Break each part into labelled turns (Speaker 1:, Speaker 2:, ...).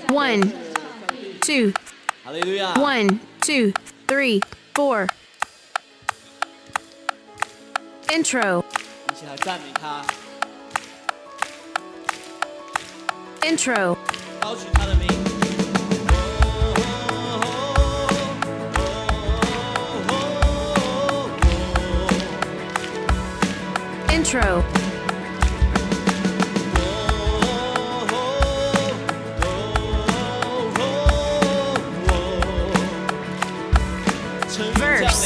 Speaker 1: 1, 2,
Speaker 2: 哈利路亚。
Speaker 1: 1, 2, 3, 4. Intro,
Speaker 2: 一起来赞美他，
Speaker 1: intro,
Speaker 2: 高举他的名。
Speaker 1: intro,
Speaker 2: 乘云降临，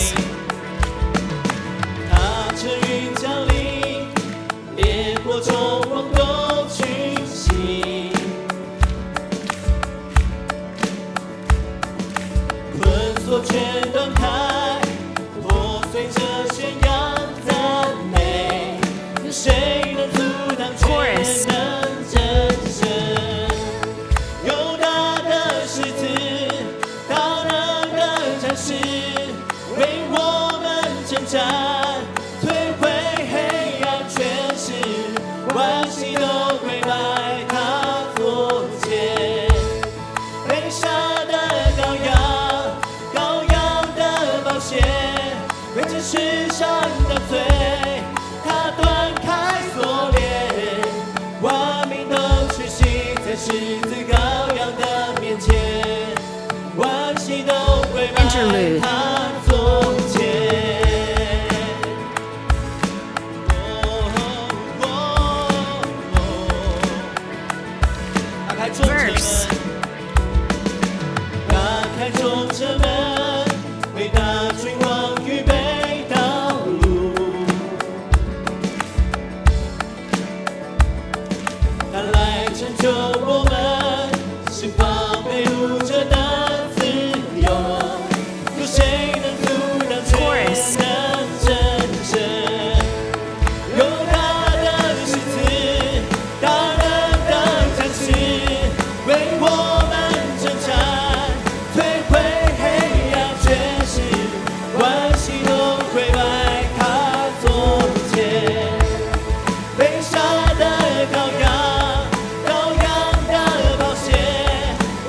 Speaker 2: 他乘云降临，烈火中往东去行，捆锁全断开，破碎着宣扬赞美，谁能阻挡全能真神？犹大的狮子，大能的战士，为我们征战，摧毁黑暗权势，万膝都跪拜他左肩。被杀的羔羊，羔羊的宝血，为这世上的罪，他断开锁链，万民都屈膝在狮子羔羊的面前，万膝都跪拜
Speaker 1: Interlude
Speaker 2: 他左肩。打开众城
Speaker 1: Verse
Speaker 2: 门，打开众城门，为大君王预备道路。他来拯救我们，释放被掳者的自由。有谁能阻挡全
Speaker 1: Chorus
Speaker 2: 能真神？犹大的狮子，大能的战士，为我们征战，摧毁黑暗权势，万膝都跪拜他左肩。被杀的羔羊，羔羊的宝血，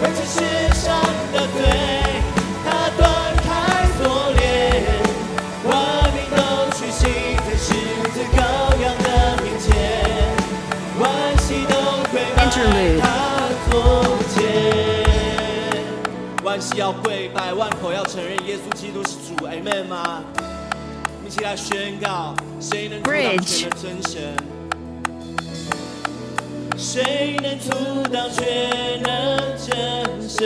Speaker 2: 为这世上的罪，他断开锁链，万民都屈膝在狮子羔羊的面前，万膝都跪拜
Speaker 1: Interlude
Speaker 2: 他左肩。万膝要跪拜，万口要承认耶稣基督是主 ，Amen 吗？我们一起来宣告，谁能阻挡
Speaker 1: Bridge
Speaker 2: 全能真神？谁能阻挡全能真神？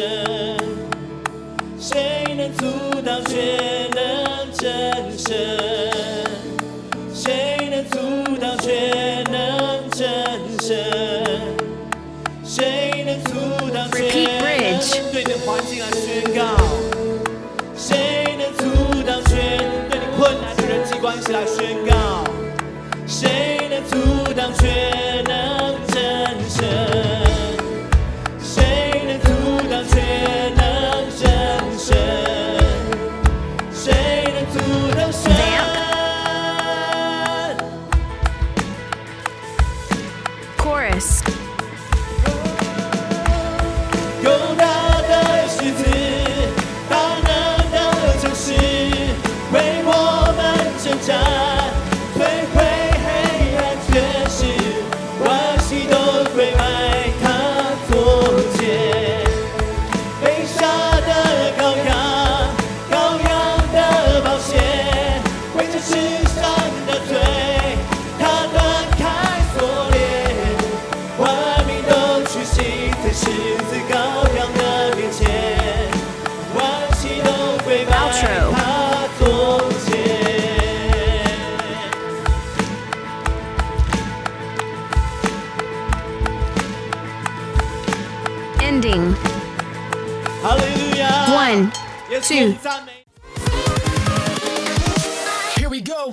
Speaker 2: 谁能阻挡全能真神？谁能阻挡全能真神？谁能阻挡全
Speaker 1: Repeat
Speaker 2: 能？
Speaker 1: bridge
Speaker 2: 对你的环境来宣告。谁能阻挡全？对你困难的人际关系来宣告。谁能阻挡全能真神？谁能阻挡全能真神？谁能阻挡神？
Speaker 1: chorus,
Speaker 2: 犹大的狮子，大能的战士，为我们征战，摧毁黑暗权势，万膝都跪拜他左肩。被杀的羔羊，羔羊的宝血，为这世上的罪，他断开锁链，万民都屈膝在狮子羔羊的面前，万膝都跪拜
Speaker 1: Outro
Speaker 2: 他左肩。
Speaker 1: ending,
Speaker 2: 哈利路亚
Speaker 1: 1,
Speaker 2: 耶稣
Speaker 1: 2
Speaker 2: 赞美。
Speaker 3: Here we go.